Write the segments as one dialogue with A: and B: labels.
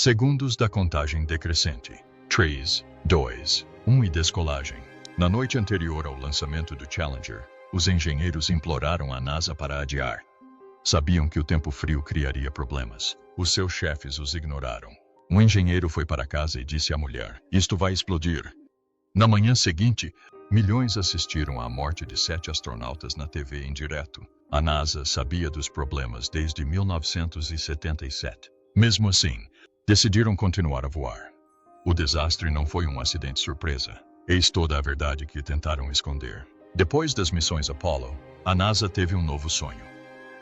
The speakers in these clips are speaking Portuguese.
A: Segundos da contagem decrescente. 3, 2, 1 e descolagem. Na noite anterior ao lançamento do Challenger, os engenheiros imploraram a NASA para adiar. Sabiam que o tempo frio criaria problemas. Os seus chefes os ignoraram. Um engenheiro foi para casa e disse à mulher: "Isto vai explodir." Na manhã seguinte, milhões assistiram à morte de 7 astronautas na TV em direto. A NASA sabia dos problemas desde 1977. Mesmo assim, decidiram continuar a voar. O desastre não foi um acidente surpresa. Eis toda a verdade que tentaram esconder. Depois das missões Apollo, a NASA teve um novo sonho.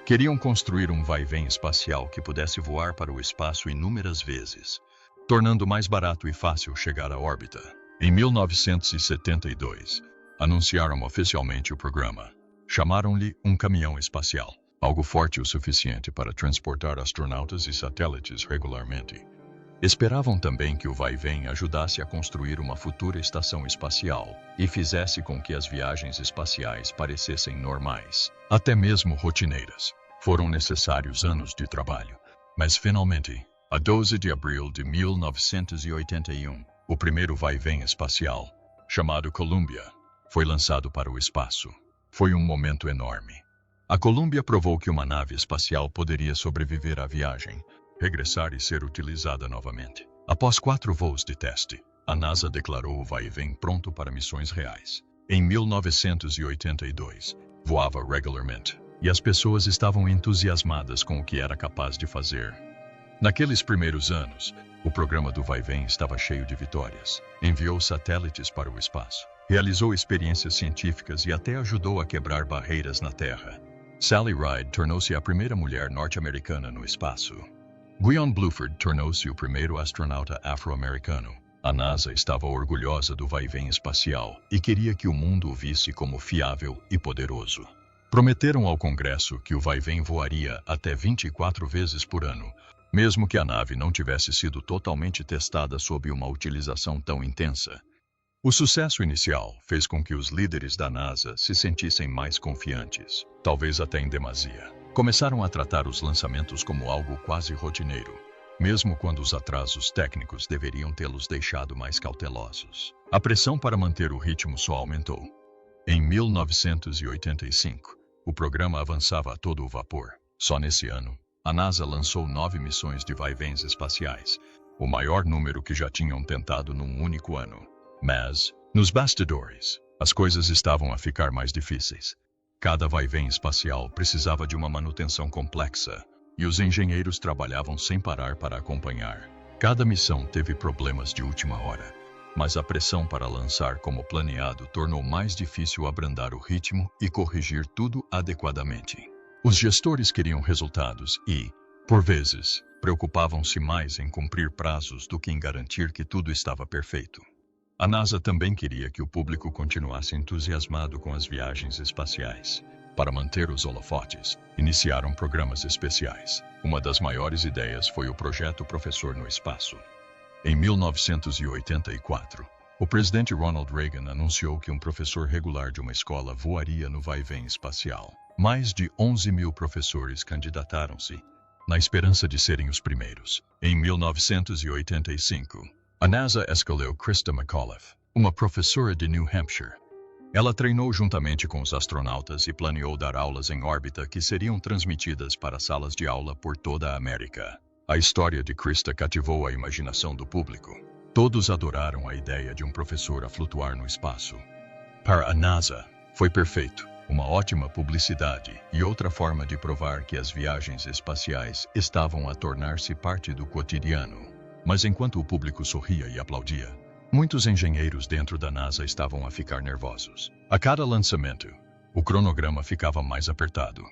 A: Queriam construir um vai-vem espacial que pudesse voar para o espaço inúmeras vezes, tornando mais barato e fácil chegar à órbita. Em 1972, anunciaram oficialmente o programa. Chamaram-lhe um caminhão espacial, algo forte o suficiente para transportar astronautas e satélites regularmente. Esperavam também que o vai-vem ajudasse a construir uma futura estação espacial e fizesse com que as viagens espaciais parecessem normais, até mesmo rotineiras. Foram necessários anos de trabalho, mas finalmente, a 12 de abril de 1981, o primeiro vai-vem espacial, chamado Columbia, foi lançado para o espaço. Foi um momento enorme. A Columbia provou que uma nave espacial poderia sobreviver à viagem, regressar e ser utilizada novamente. Após 4 voos de teste, a NASA declarou o vai-vem pronto para missões reais. Em 1982, voava regularmente, e as pessoas estavam entusiasmadas com o que era capaz de fazer. Naqueles primeiros anos, o programa do vai-vem estava cheio de vitórias. Enviou satélites para o espaço, realizou experiências científicas e até ajudou a quebrar barreiras na Terra. Sally Ride tornou-se a primeira mulher norte-americana no espaço. Guion Bluford tornou-se o primeiro astronauta afro-americano. A NASA estava orgulhosa do vai-vem espacial e queria que o mundo o visse como fiável e poderoso. Prometeram ao Congresso que o vai-vem voaria até 24 vezes por ano, mesmo que a nave não tivesse sido totalmente testada sob uma utilização tão intensa. O sucesso inicial fez com que os líderes da NASA se sentissem mais confiantes, talvez até em demasia. Começaram a tratar os lançamentos como algo quase rotineiro, mesmo quando os atrasos técnicos deveriam tê-los deixado mais cautelosos. A pressão para manter o ritmo só aumentou. Em 1985, o programa avançava a todo vapor. Só nesse ano, a NASA lançou 9 missões de vai-vens espaciais, o maior número que já tinham tentado num único ano. Mas, nos bastidores, as coisas estavam a ficar mais difíceis. Cada vai-vem espacial precisava de uma manutenção complexa, e os engenheiros trabalhavam sem parar para acompanhar. Cada missão teve problemas de última hora, mas a pressão para lançar como planeado tornou mais difícil abrandar o ritmo e corrigir tudo adequadamente. Os gestores queriam resultados e, por vezes, preocupavam-se mais em cumprir prazos do que em garantir que tudo estava perfeito. A NASA também queria que o público continuasse entusiasmado com as viagens espaciais. Para manter os holofotes, iniciaram programas especiais. Uma das maiores ideias foi o projeto Professor no Espaço. Em 1984, o presidente Ronald Reagan anunciou que um professor regular de uma escola voaria no vai-vem espacial. Mais de 11 mil professores candidataram-se, na esperança de serem os primeiros. Em 1985, a NASA escolheu Christa McAuliffe, uma professora de New Hampshire. Ela treinou juntamente com os astronautas e planeou dar aulas em órbita que seriam transmitidas para salas de aula por toda a América. A história de Christa cativou a imaginação do público. Todos adoraram a ideia de um professor a flutuar no espaço. Para a NASA, foi perfeito, uma ótima publicidade e outra forma de provar que as viagens espaciais estavam a tornar-se parte do cotidiano. Mas enquanto o público sorria e aplaudia, muitos engenheiros dentro da NASA estavam a ficar nervosos. A cada lançamento, o cronograma ficava mais apertado.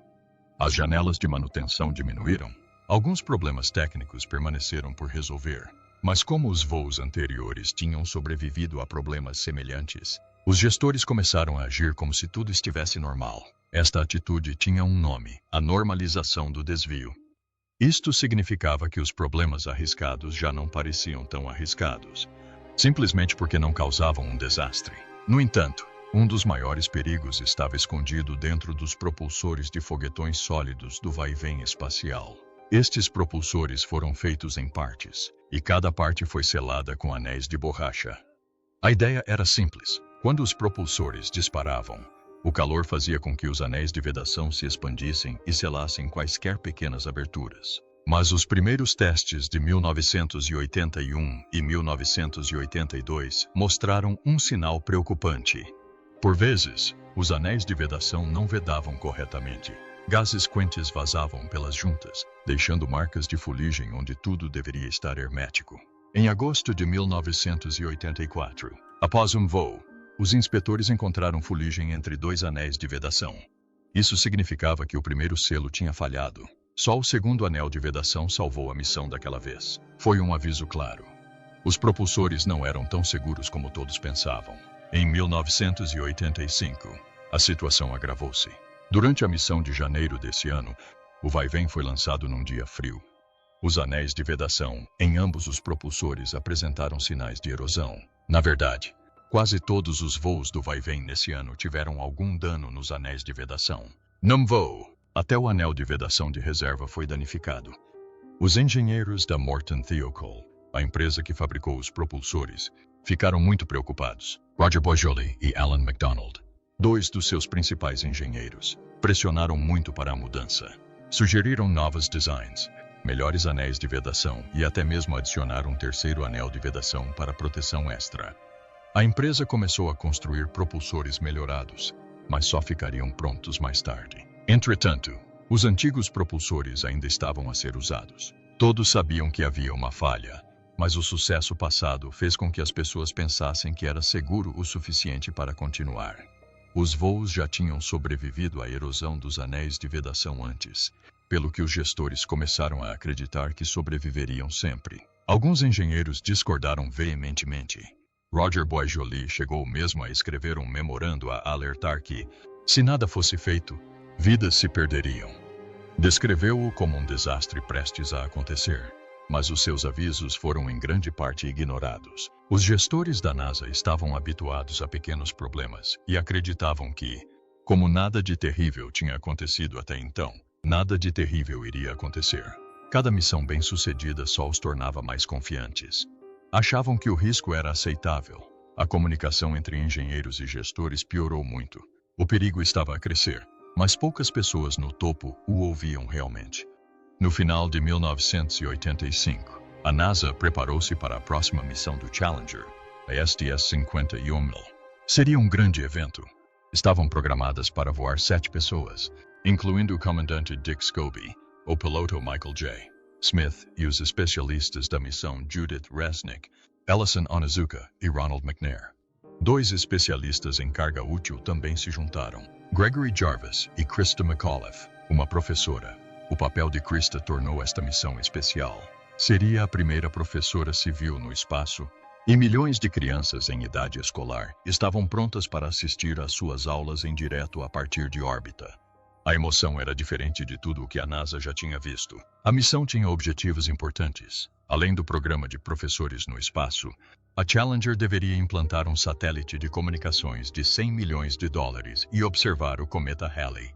A: As janelas de manutenção diminuíram. Alguns problemas técnicos permaneceram por resolver, mas como os voos anteriores tinham sobrevivido a problemas semelhantes, os gestores começaram a agir como se tudo estivesse normal. Esta atitude tinha um nome: a normalização do desvio. Isto significava que os problemas arriscados já não pareciam tão arriscados, simplesmente porque não causavam um desastre. No entanto, um dos maiores perigos estava escondido dentro dos propulsores de foguetões sólidos do vai-vem espacial. Estes propulsores foram feitos em partes, e cada parte foi selada com anéis de borracha. A ideia era simples. Quando os propulsores disparavam, o calor fazia com que os anéis de vedação se expandissem e selassem quaisquer pequenas aberturas. Mas os primeiros testes de 1981 e 1982 mostraram um sinal preocupante. Por vezes, os anéis de vedação não vedavam corretamente. Gases quentes vazavam pelas juntas, deixando marcas de fuligem onde tudo deveria estar hermético. Em agosto de 1984, após um voo, os inspetores encontraram fuligem entre 2 anéis de vedação. Isso significava que o primeiro selo tinha falhado. Só o segundo anel de vedação salvou a missão daquela vez. Foi um aviso claro. Os propulsores não eram tão seguros como todos pensavam. Em 1985, a situação agravou-se. Durante a missão de janeiro desse ano, o vai-vem foi lançado num dia frio. Os anéis de vedação em ambos os propulsores apresentaram sinais de erosão. Na verdade, quase todos os voos do vai-vem nesse ano tiveram algum dano nos anéis de vedação. Num voo, até o anel de vedação de reserva foi danificado. Os engenheiros da Morton Thiokol, a empresa que fabricou os propulsores, ficaram muito preocupados. Roger Boisjoli e Alan MacDonald, 2 dos seus principais engenheiros, pressionaram muito para a mudança. Sugeriram novos designs, melhores anéis de vedação e até mesmo adicionar um terceiro anel de vedação para proteção extra. A empresa começou a construir propulsores melhorados, mas só ficariam prontos mais tarde. Entretanto, os antigos propulsores ainda estavam a ser usados. Todos sabiam que havia uma falha, mas o sucesso passado fez com que as pessoas pensassem que era seguro o suficiente para continuar. Os voos já tinham sobrevivido à erosão dos anéis de vedação antes, pelo que os gestores começaram a acreditar que sobreviveriam sempre. Alguns engenheiros discordaram veementemente. Roger Boisjoli chegou mesmo a escrever um memorando a alertar que, se nada fosse feito, vidas se perderiam. Descreveu-o como um desastre prestes a acontecer, mas os seus avisos foram em grande parte ignorados. Os gestores da NASA estavam habituados a pequenos problemas e acreditavam que, como nada de terrível tinha acontecido até então, nada de terrível iria acontecer. Cada missão bem-sucedida só os tornava mais confiantes. Achavam que o risco era aceitável. A comunicação entre engenheiros e gestores piorou muito. O perigo estava a crescer, mas poucas pessoas no topo o ouviam realmente. No final de 1985, a NASA preparou-se para a próxima missão do Challenger, a STS-50 UML. Seria um grande evento. Estavam programadas para voar 7 pessoas, incluindo o comandante Dick Scobie, o piloto Michael J. Smith e os especialistas da missão Judith Resnick, Ellison Onizuka e Ronald McNair. 2 especialistas em carga útil também se juntaram, Gregory Jarvis e Krista McAuliffe, uma professora. O papel de Krista tornou esta missão especial. Seria a primeira professora civil no espaço, e milhões de crianças em idade escolar estavam prontas para assistir às suas aulas em direto a partir de órbita. A emoção era diferente de tudo o que a NASA já tinha visto. A missão tinha objetivos importantes. Além do programa de professores no espaço, a Challenger deveria implantar um satélite de comunicações de $100 milhões e observar o cometa Halley.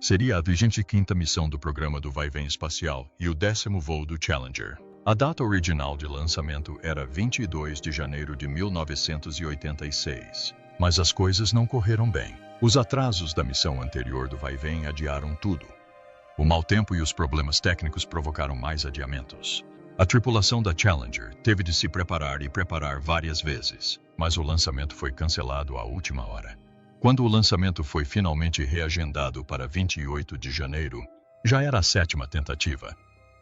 A: Seria a 25ª missão do programa do vai-vem espacial e o 10º voo do Challenger. A data original de lançamento era 22 de janeiro de 1986. Mas as coisas não correram bem. Os atrasos da missão anterior do vai-vem adiaram tudo. O mau tempo e os problemas técnicos provocaram mais adiamentos. A tripulação da Challenger teve de se preparar e preparar várias vezes, mas o lançamento foi cancelado à última hora. Quando o lançamento foi finalmente reagendado para 28 de janeiro, já era a 7ª tentativa.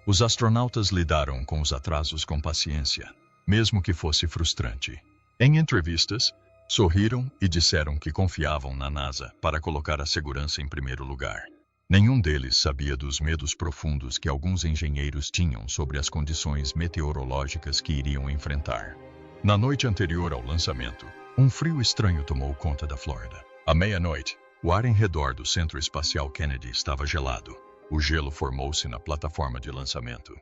A: Os astronautas lidaram com os atrasos com paciência, mesmo que fosse frustrante. Em entrevistas, sorriram e disseram que confiavam na NASA para colocar a segurança em primeiro lugar. Nenhum deles sabia dos medos profundos que alguns engenheiros tinham sobre as condições meteorológicas que iriam enfrentar. Na noite anterior ao lançamento, um frio estranho tomou conta da Flórida. À meia-noite, o ar em redor do Centro Espacial Kennedy estava gelado. O gelo formou-se na plataforma de lançamento.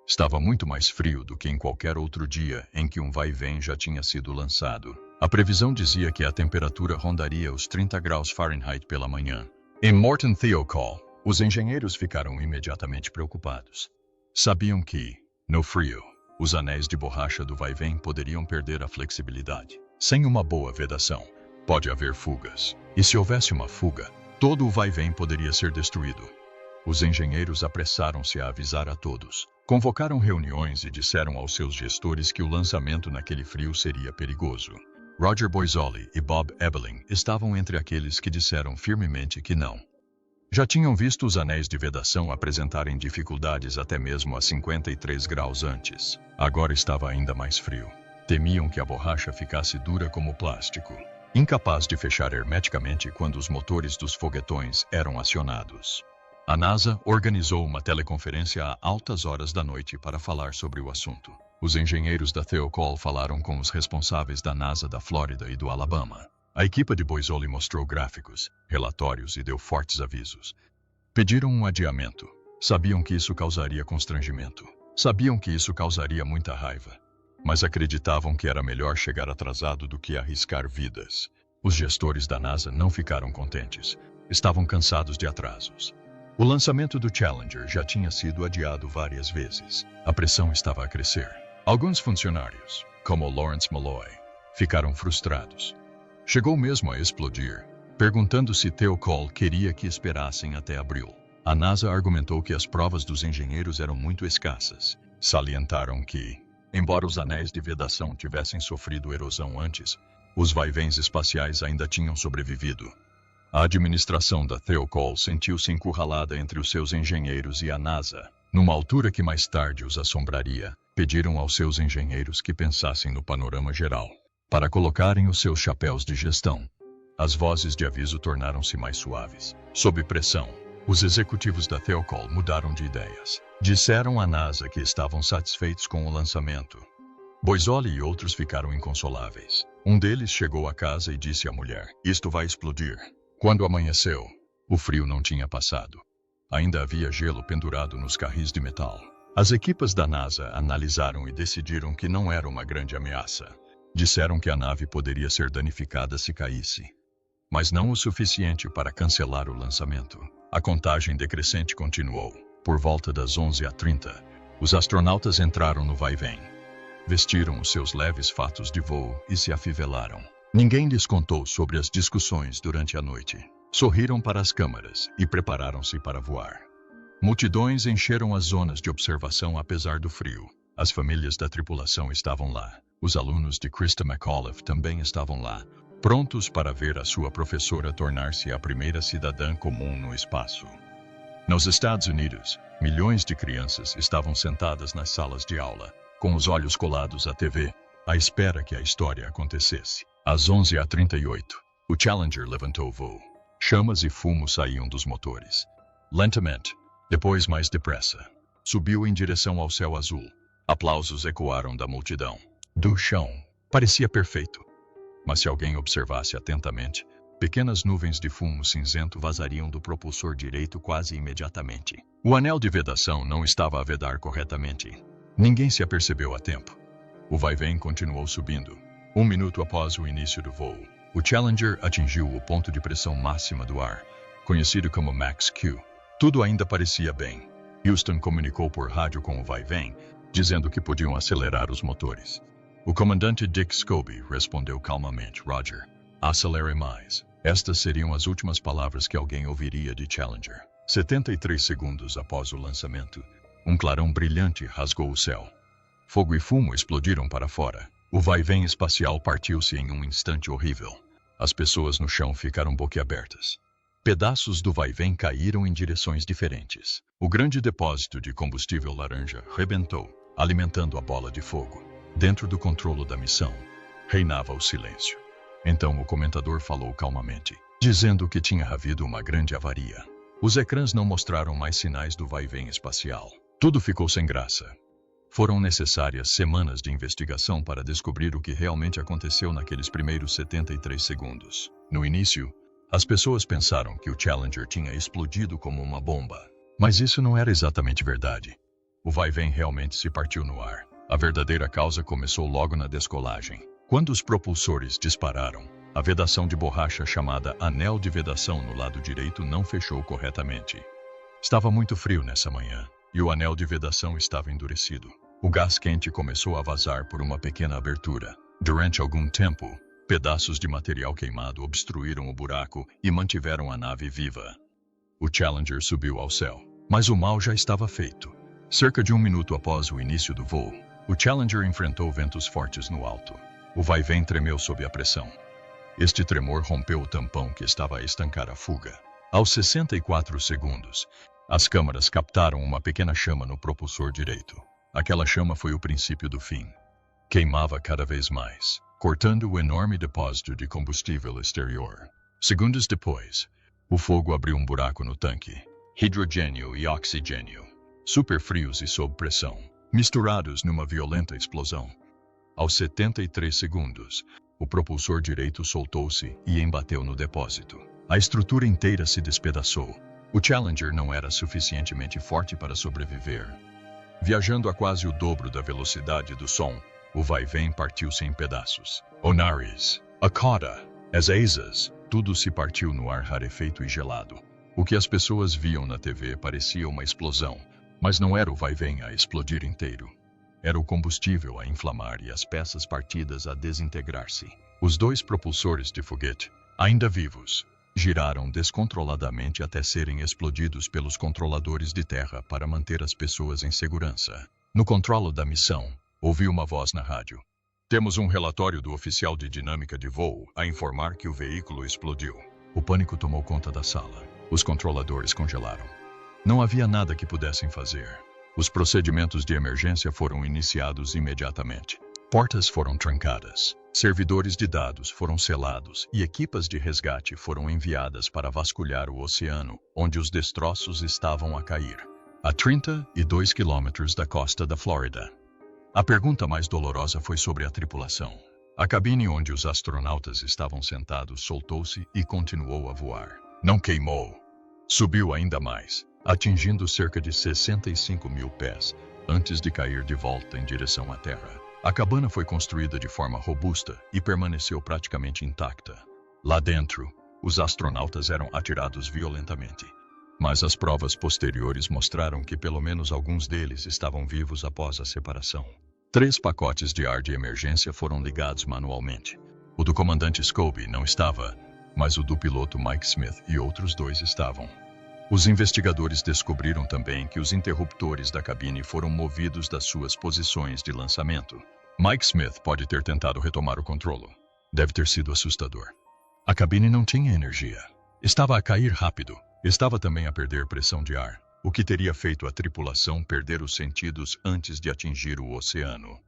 A: Estava muito mais frio do que em qualquer outro dia em que um vai-vem já tinha sido lançado. A previsão dizia que a temperatura rondaria os 30 graus Fahrenheit pela manhã. Em Morton Thiokol, os engenheiros ficaram imediatamente preocupados. Sabiam que, no frio, Os anéis de borracha do vai-vém poderiam perder a flexibilidade. Sem uma boa vedação, pode haver fugas. E se houvesse uma fuga, todo o vai-vém poderia ser destruído. Os engenheiros apressaram-se a avisar a todos. Convocaram reuniões e disseram aos seus gestores que o lançamento naquele frio seria perigoso. Roger Boisoli e Bob Ebeling estavam entre aqueles que disseram firmemente que não. Já tinham visto os anéis de vedação apresentarem dificuldades até mesmo a 53 graus antes. Agora estava ainda mais frio. Temiam que a borracha ficasse dura como plástico, incapaz de fechar hermeticamente quando os motores dos foguetões eram acionados. A NASA organizou uma teleconferência a altas horas da noite para falar sobre o assunto. Os engenheiros da Thiokol falaram com os responsáveis da NASA da Flórida e do Alabama. A equipe de Boisoli mostrou gráficos, relatórios e deu fortes avisos. Pediram um adiamento. Sabiam que isso causaria constrangimento. Sabiam que isso causaria muita raiva. Mas acreditavam que era melhor chegar atrasado do que arriscar vidas. Os gestores da NASA não ficaram contentes. Estavam cansados de atrasos. O lançamento do Challenger já tinha sido adiado várias vezes. A pressão estava a crescer. Alguns funcionários, como Lawrence Malloy, ficaram frustrados. Chegou mesmo a explodir, perguntando se Thiokol queria que esperassem até abril. A NASA argumentou que as provas dos engenheiros eram muito escassas. Salientaram que, embora os anéis de vedação tivessem sofrido erosão antes, os vai-véns espaciais ainda tinham sobrevivido. A administração da Thiokol sentiu-se encurralada entre os seus engenheiros e a NASA. Numa altura que mais tarde os assombraria, pediram aos seus engenheiros que pensassem no panorama geral, para colocarem os seus chapéus de gestão. As vozes de aviso tornaram-se mais suaves. Sob pressão, os executivos da Thiokol mudaram de ideias. Disseram à NASA que estavam satisfeitos com o lançamento. Boisoli e outros ficaram inconsoláveis. Um deles chegou à casa e disse à mulher: "Isto vai explodir." Quando amanheceu, o frio não tinha passado. Ainda havia gelo pendurado nos carris de metal. As equipes da NASA analisaram e decidiram que não era uma grande ameaça. Disseram que a nave poderia ser danificada se caísse, mas não o suficiente para cancelar o lançamento. A contagem decrescente continuou. Por volta das 11h30, os astronautas entraram no vai-vém. Vestiram os seus leves fatos de voo e se afivelaram. Ninguém lhes contou sobre as discussões durante a noite. Sorriram para as câmaras e prepararam-se para voar. Multidões encheram as zonas de observação apesar do frio. As famílias da tripulação estavam lá. Os alunos de Christa McAuliffe também estavam lá, prontos para ver a sua professora tornar-se a primeira cidadã comum no espaço. Nos Estados Unidos, milhões de crianças estavam sentadas nas salas de aula, com os olhos colados à TV, à espera que a história acontecesse. Às 11h38, o Challenger levantou voo. Chamas e fumo saíam dos motores. Lentamente, depois mais depressa, subiu em direção ao céu azul. Aplausos ecoaram da multidão. Do chão, parecia perfeito. Mas se alguém observasse atentamente, pequenas nuvens de fumo cinzento vazariam do propulsor direito quase imediatamente. O anel de vedação não estava a vedar corretamente. Ninguém se apercebeu a tempo. O vai-vém continuou subindo. 1 minuto após o início do voo, o Challenger atingiu o ponto de pressão máxima do ar, conhecido como Max Q. Tudo ainda parecia bem. Houston comunicou por rádio com o vai-vém, dizendo que podiam acelerar os motores. O comandante Dick Scobie respondeu calmamente: "Roger, acelere mais." Estas seriam as últimas palavras que alguém ouviria de Challenger. 73 segundos após o lançamento, um clarão brilhante rasgou o céu. Fogo e fumo explodiram para fora. O vai-vém espacial partiu-se em um instante horrível. As pessoas no chão ficaram boquiabertas. Pedaços do vai-vém caíram em direções diferentes. O grande depósito de combustível laranja rebentou, alimentando a bola de fogo. Dentro do controle da missão, reinava o silêncio. Então o comentador falou calmamente, dizendo que tinha havido uma grande avaria. Os ecrãs não mostraram mais sinais do vai-vém espacial. Tudo ficou sem graça. Foram necessárias semanas de investigação para descobrir o que realmente aconteceu naqueles primeiros 73 segundos. No início, as pessoas pensaram que o Challenger tinha explodido como uma bomba. Mas isso não era exatamente verdade. O vai-vém realmente se partiu no ar. A verdadeira causa começou logo na descolagem. Quando os propulsores dispararam, a vedação de borracha chamada anel de vedação no lado direito não fechou corretamente. Estava muito frio nessa manhã, e o anel de vedação estava endurecido. O gás quente começou a vazar por uma pequena abertura. Durante algum tempo, pedaços de material queimado obstruíram o buraco e mantiveram a nave viva. O Challenger subiu ao céu, mas o mal já estava feito. Cerca de 1 minuto após o início do voo, o Challenger enfrentou ventos fortes no alto. O vai-vém tremeu sob a pressão. Este tremor rompeu o tampão que estava a estancar a fuga. Aos 64 segundos, as câmaras captaram uma pequena chama no propulsor direito. Aquela chama foi o princípio do fim. Queimava cada vez mais, cortando o enorme depósito de combustível exterior. Segundos depois, o fogo abriu um buraco no tanque. Hidrogênio e oxigênio, super frios e sob pressão, misturados numa violenta explosão. Aos 73 segundos, o propulsor direito soltou-se e embateu no depósito. A estrutura inteira se despedaçou. O Challenger não era suficientemente forte para sobreviver. Viajando a quase o dobro da velocidade do som, o vai-vém partiu-se em pedaços. O nariz, a cauda, as asas, tudo se partiu no ar rarefeito e gelado. O que as pessoas viam na TV parecia uma explosão, mas não era o vai-vém a explodir inteiro. Era o combustível a inflamar e as peças partidas a desintegrar-se. Os 2 propulsores de foguete, ainda vivos, giraram descontroladamente até serem explodidos pelos controladores de terra para manter as pessoas em segurança. No controlo da missão, ouvi uma voz na rádio. Temos um relatório do oficial de dinâmica de voo a informar que o veículo explodiu. O pânico tomou conta da sala. Os controladores congelaram. Não havia nada que pudessem fazer. Os procedimentos de emergência foram iniciados imediatamente. Portas foram trancadas, servidores de dados foram selados e equipas de resgate foram enviadas para vasculhar o oceano, onde os destroços estavam a cair, a 32 quilômetros da costa da Flórida. A pergunta mais dolorosa foi sobre a tripulação. A cabine onde os astronautas estavam sentados soltou-se e continuou a voar. Não queimou. Subiu ainda mais, atingindo cerca de 65 mil pés, antes de cair de volta em direção à Terra. A cabana foi construída de forma robusta e permaneceu praticamente intacta. Lá dentro, os astronautas eram atirados violentamente, mas as provas posteriores mostraram que pelo menos alguns deles estavam vivos após a separação. 3 pacotes de ar de emergência foram ligados manualmente. O do comandante Scobie não estava, mas o do piloto Mike Smith e outros 2 estavam. Os investigadores descobriram também que os interruptores da cabine foram movidos das suas posições de lançamento. Mike Smith pode ter tentado retomar o controle. Deve ter sido assustador. A cabine não tinha energia. Estava a cair rápido. Estava também a perder pressão de ar, o que teria feito a tripulação perder os sentidos antes de atingir o oceano.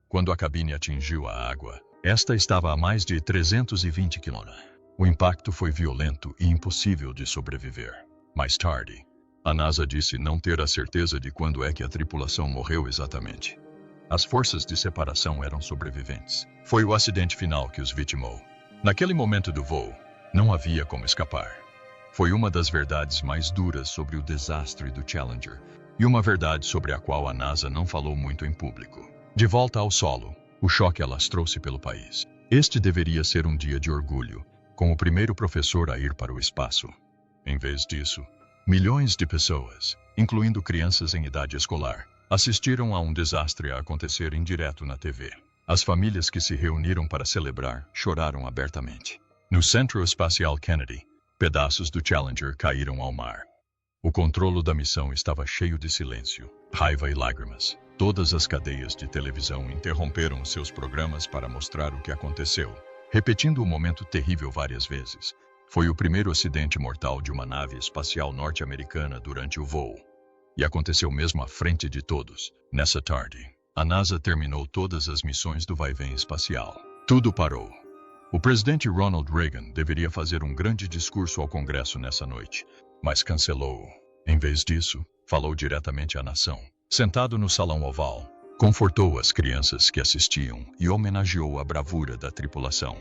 A: Quando a cabine atingiu a água, esta estava a mais de 320 km. O impacto foi violento e impossível de sobreviver. Mais tarde, a NASA disse não ter a certeza de quando é que a tripulação morreu exatamente. As forças de separação eram sobreviventes. Foi o acidente final que os vitimou. Naquele momento do voo, não havia como escapar. Foi uma das verdades mais duras sobre o desastre do Challenger, e uma verdade sobre a qual a NASA não falou muito em público. De volta ao solo, o choque alastrou-se pelo país. Este deveria ser um dia de orgulho, com o primeiro professor a ir para o espaço. Em vez disso, milhões de pessoas, incluindo crianças em idade escolar, assistiram a um desastre a acontecer em direto na TV. As famílias que se reuniram para celebrar choraram abertamente. No Centro Espacial Kennedy, pedaços do Challenger caíram ao mar. O controlo da missão estava cheio de silêncio, raiva e lágrimas. Todas as cadeias de televisão interromperam seus programas para mostrar o que aconteceu, repetindo o momento terrível várias vezes. Foi o primeiro acidente mortal de uma nave espacial norte-americana durante o voo. E aconteceu mesmo à frente de todos. Nessa tarde, a NASA terminou todas as missões do vai-vém espacial. Tudo parou. O presidente Ronald Reagan deveria fazer um grande discurso ao Congresso nessa noite, mas cancelou-o. Em vez disso, falou diretamente à nação. Sentado no salão oval, confortou as crianças que assistiam e homenageou a bravura da tripulação.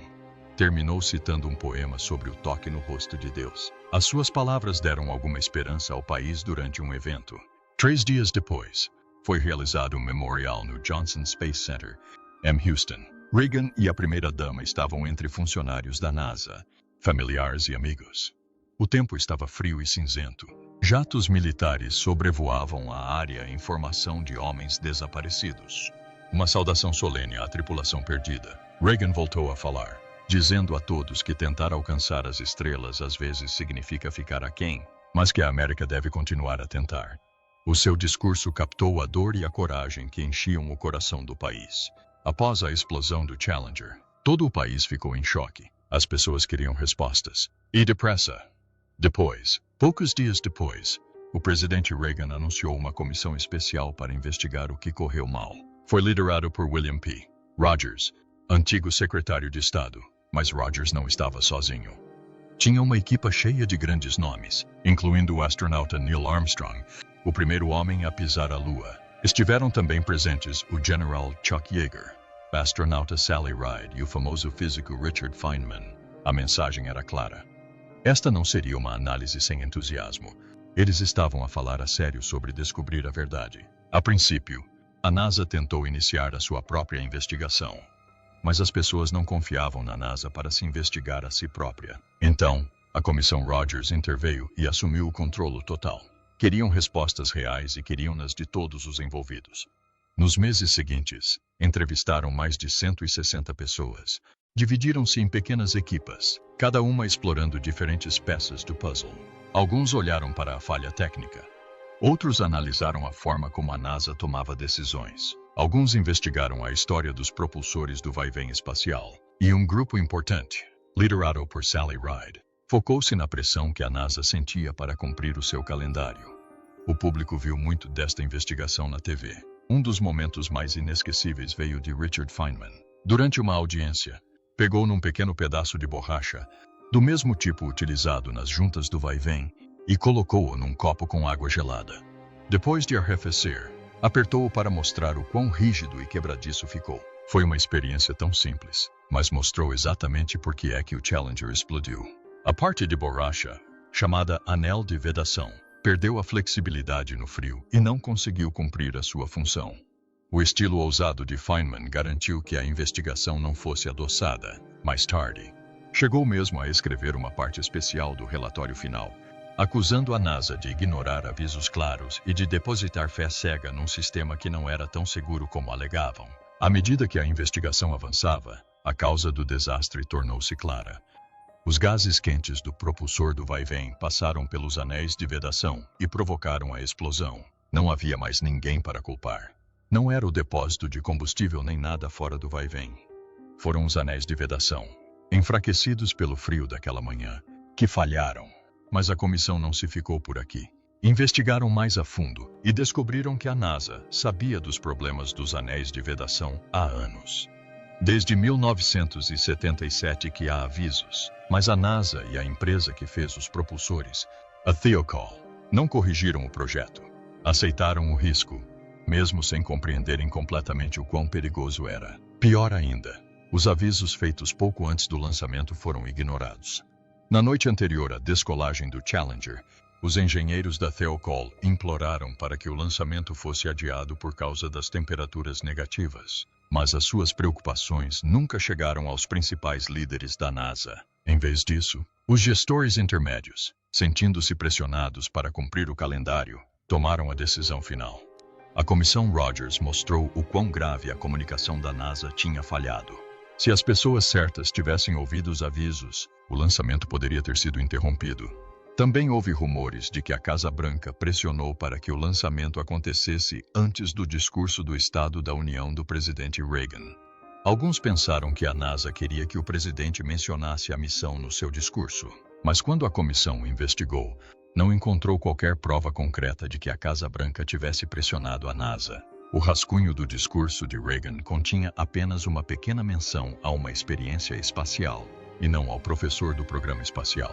A: Terminou citando um poema sobre o toque no rosto de Deus. As suas palavras deram alguma esperança ao país durante um evento. 3 dias depois, foi realizado um memorial no Johnson Space Center, em Houston. Reagan e a primeira-dama estavam entre funcionários da NASA, familiares e amigos. O tempo estava frio e cinzento. Jatos militares sobrevoavam a área em formação de homens desaparecidos. Uma saudação solene à tripulação perdida. Reagan voltou a falar, dizendo a todos que tentar alcançar as estrelas às vezes significa ficar aquém, mas que a América deve continuar a tentar. O seu discurso captou a dor e a coragem que enchiam o coração do país. Após a explosão do Challenger, todo o país ficou em choque. As pessoas queriam respostas. E depressa. Depois, poucos dias depois, o presidente Reagan anunciou uma comissão especial para investigar o que correu mal. Foi liderado por William P. Rogers, antigo secretário de Estado, mas Rogers não estava sozinho. Tinha uma equipa cheia de grandes nomes, incluindo o astronauta Neil Armstrong, o primeiro homem a pisar a Lua. Estiveram também presentes o General Chuck Yeager, a astronauta Sally Ride e o famoso físico Richard Feynman. A mensagem era clara. Esta não seria uma análise sem entusiasmo. Eles estavam a falar a sério sobre descobrir a verdade. A princípio, a NASA tentou iniciar a sua própria investigação. Mas as pessoas não confiavam na NASA para se investigar a si própria. Então, a Comissão Rogers interveio e assumiu o controle total. Queriam respostas reais e queriam-nas de todos os envolvidos. Nos meses seguintes, entrevistaram mais de 160 pessoas. Dividiram-se em pequenas equipas, cada uma explorando diferentes peças do puzzle. Alguns olharam para a falha técnica. Outros analisaram a forma como a NASA tomava decisões. Alguns investigaram a história dos propulsores do vai-vem espacial. E um grupo importante, liderado por Sally Ride, focou-se na pressão que a NASA sentia para cumprir o seu calendário. O público viu muito desta investigação na TV. Um dos momentos mais inesquecíveis veio de Richard Feynman. Durante uma audiência, pegou num pequeno pedaço de borracha, do mesmo tipo utilizado nas juntas do vai-vem, e colocou-o num copo com água gelada. Depois de arrefecer, apertou-o para mostrar o quão rígido e quebradiço ficou. Foi uma experiência tão simples, mas mostrou exatamente por que é que o Challenger explodiu. A parte de borracha, chamada anel de vedação, perdeu a flexibilidade no frio e não conseguiu cumprir a sua função. O estilo ousado de Feynman garantiu que a investigação não fosse adoçada. Mais tarde, chegou mesmo a escrever uma parte especial do relatório final, acusando a NASA de ignorar avisos claros e de depositar fé cega num sistema que não era tão seguro como alegavam. À medida que a investigação avançava, a causa do desastre tornou-se clara. Os gases quentes do propulsor do vai-vem passaram pelos anéis de vedação e provocaram a explosão. Não havia mais ninguém para culpar. Não era o depósito de combustível nem nada fora do vai-vem. Foram os anéis de vedação, enfraquecidos pelo frio daquela manhã, que falharam. Mas a comissão não se ficou por aqui. Investigaram mais a fundo e descobriram que a NASA sabia dos problemas dos anéis de vedação há anos. Desde 1977 que há avisos, mas a NASA e a empresa que fez os propulsores, a Thiokol, não corrigiram o projeto. Aceitaram o risco, mesmo sem compreenderem completamente o quão perigoso era. Pior ainda, os avisos feitos pouco antes do lançamento foram ignorados. Na noite anterior à descolagem do Challenger, os engenheiros da Thiokol imploraram para que o lançamento fosse adiado por causa das temperaturas negativas. Mas as suas preocupações nunca chegaram aos principais líderes da NASA. Em vez disso, os gestores intermédios, sentindo-se pressionados para cumprir o calendário, tomaram a decisão final. A Comissão Rogers mostrou o quão grave a comunicação da NASA tinha falhado. Se as pessoas certas tivessem ouvido os avisos, o lançamento poderia ter sido interrompido. Também houve rumores de que a Casa Branca pressionou para que o lançamento acontecesse antes do discurso do Estado da União do presidente Reagan. Alguns pensaram que a NASA queria que o presidente mencionasse a missão no seu discurso, mas quando a comissão investigou, não encontrou qualquer prova concreta de que a Casa Branca tivesse pressionado a NASA. O rascunho do discurso de Reagan continha apenas uma pequena menção a uma experiência espacial, e não ao professor do programa espacial.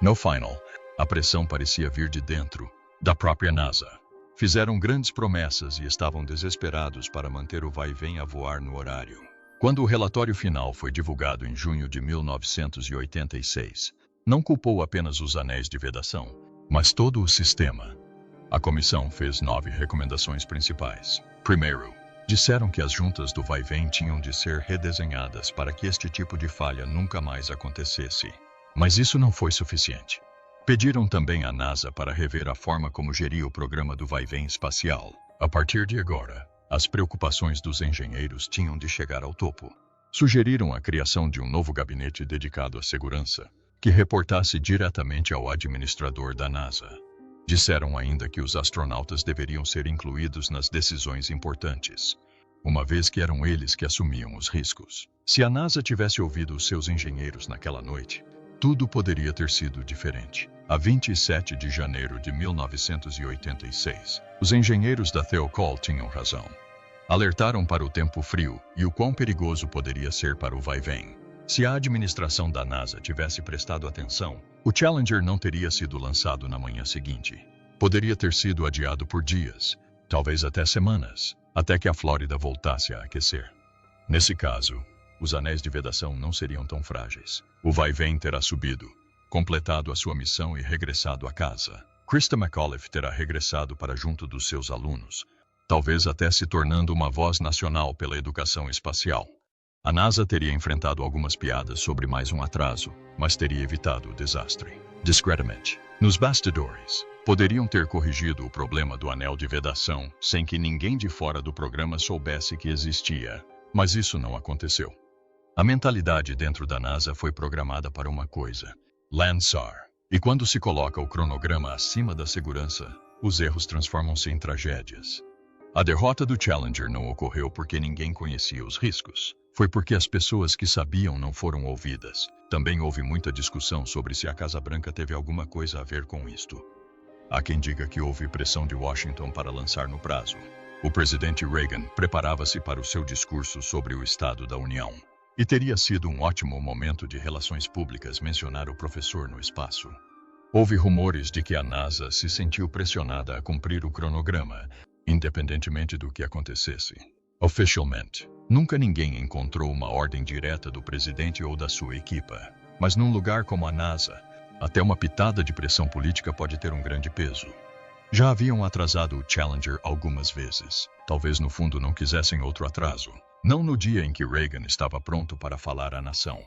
A: No final, a pressão parecia vir de dentro, da própria NASA. Fizeram grandes promessas e estavam desesperados para manter o vai-vem a voar no horário. Quando o relatório final foi divulgado em junho de 1986, não culpou apenas os anéis de vedação, mas todo o sistema. A comissão fez 9 recomendações principais. Primeiro, disseram que as juntas do vai-vem tinham de ser redesenhadas para que este tipo de falha nunca mais acontecesse. Mas isso não foi suficiente. Pediram também à NASA para rever a forma como geria o programa do vai-vem espacial. A partir de agora, as preocupações dos engenheiros tinham de chegar ao topo. Sugeriram a criação de um novo gabinete dedicado à segurança, que reportasse diretamente ao administrador da NASA. Disseram ainda que os astronautas deveriam ser incluídos nas decisões importantes, uma vez que eram eles que assumiam os riscos. Se a NASA tivesse ouvido os seus engenheiros naquela noite, tudo poderia ter sido diferente. A 27 de janeiro de 1986, os engenheiros da Thiokol tinham razão. Alertaram para o tempo frio e o quão perigoso poderia ser para o vai-vem. Se a administração da NASA tivesse prestado atenção, o Challenger não teria sido lançado na manhã seguinte. Poderia ter sido adiado por dias, talvez até semanas, até que a Flórida voltasse a aquecer. Nesse caso, os anéis de vedação não seriam tão frágeis. O vai-vem terá subido, completado a sua missão e regressado a casa. Christa McAuliffe terá regressado para junto dos seus alunos, talvez até se tornando uma voz nacional pela educação espacial. A NASA teria enfrentado algumas piadas sobre mais um atraso, mas teria evitado o desastre. Discretamente, nos bastidores, poderiam ter corrigido o problema do anel de vedação sem que ninguém de fora do programa soubesse que existia, mas isso não aconteceu. A mentalidade dentro da NASA foi programada para uma coisa: lançar. E quando se coloca o cronograma acima da segurança, os erros transformam-se em tragédias. A derrota do Challenger não ocorreu porque ninguém conhecia os riscos. Foi porque as pessoas que sabiam não foram ouvidas. Também houve muita discussão sobre se a Casa Branca teve alguma coisa a ver com isto. Há quem diga que houve pressão de Washington para lançar no prazo. O presidente Reagan preparava-se para o seu discurso sobre o Estado da União. E teria sido um ótimo momento de relações públicas mencionar o professor no espaço. Houve rumores de que a NASA se sentiu pressionada a cumprir o cronograma, independentemente do que acontecesse. Oficialmente, nunca ninguém encontrou uma ordem direta do presidente ou da sua equipa. Mas num lugar como a NASA, até uma pitada de pressão política pode ter um grande peso. Já haviam atrasado o Challenger algumas vezes. Talvez no fundo não quisessem outro atraso. Não no dia em que Reagan estava pronto para falar à nação.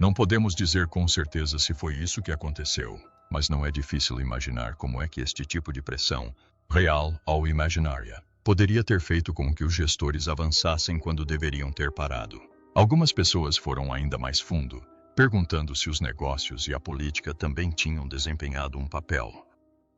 A: Não podemos dizer com certeza se foi isso que aconteceu, mas não é difícil imaginar como é que este tipo de pressão, real ou imaginária, poderia ter feito com que os gestores avançassem quando deveriam ter parado. Algumas pessoas foram ainda mais fundo, perguntando se os negócios e a política também tinham desempenhado um papel.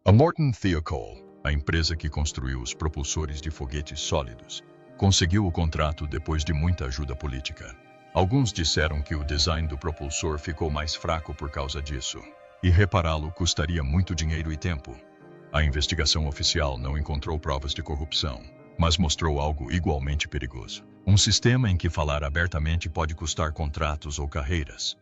A: A Morton Thiokol, a empresa que construiu os propulsores de foguetes sólidos, conseguiu o contrato depois de muita ajuda política. Alguns disseram que o design do propulsor ficou mais fraco por causa disso, e repará-lo custaria muito dinheiro e tempo. A investigação oficial não encontrou provas de corrupção, mas mostrou algo igualmente perigoso. Um sistema em que falar abertamente pode custar contratos ou carreiras.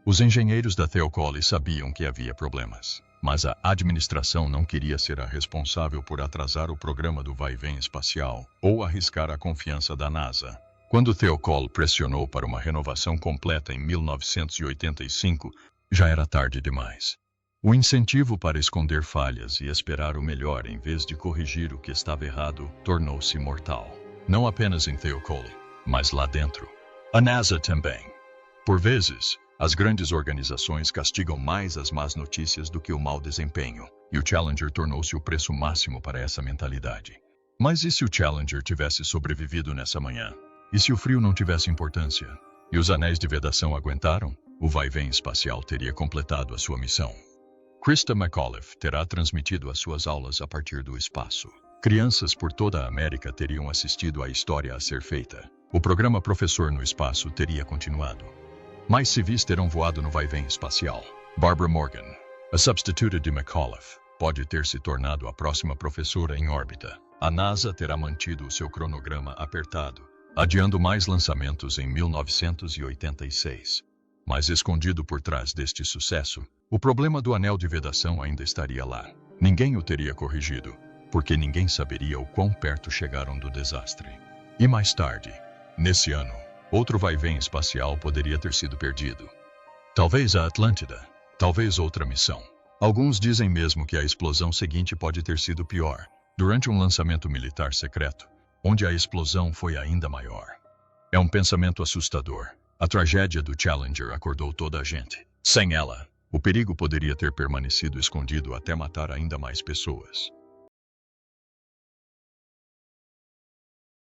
A: Os engenheiros da Thiokol sabiam que havia problemas, mas a administração não queria ser a responsável por atrasar o programa do vai-vem espacial ou arriscar a confiança da NASA. Quando Thiokol pressionou para uma renovação completa em 1985, já era tarde demais. O incentivo para esconder falhas e esperar o melhor em vez de corrigir o que estava errado tornou-se mortal. Não apenas em Thiokol, mas lá dentro. A NASA também. Por vezes, as grandes organizações castigam mais as más notícias do que o mau desempenho, e o Challenger tornou-se o preço máximo para essa mentalidade. Mas e se o Challenger tivesse sobrevivido nessa manhã? E se o frio não tivesse importância? E os anéis de vedação aguentaram? O vai-vem espacial teria completado a sua missão. Christa McAuliffe terá transmitido as suas aulas a partir do espaço. Crianças por toda a América teriam assistido à história a ser feita. O programa Professor no Espaço teria continuado. Mais civis terão voado no vai-vem espacial. Barbara Morgan, a substituta de McAuliffe, pode ter se tornado a próxima professora em órbita. A NASA terá mantido o seu cronograma apertado, adiando mais lançamentos em 1986. Mas escondido por trás deste sucesso, o problema do anel de vedação ainda estaria lá. Ninguém o teria corrigido, porque ninguém saberia o quão perto chegaram do desastre. E mais tarde, nesse ano, outro vai-vem espacial poderia ter sido perdido. Talvez a Atlântida, talvez outra missão. Alguns dizem mesmo que a explosão seguinte pode ter sido pior, durante um lançamento militar secreto, onde a explosão foi ainda maior. É um pensamento assustador. A tragédia do Challenger acordou toda a gente. Sem ela, O perigo poderia ter permanecido escondido até matar ainda mais pessoas.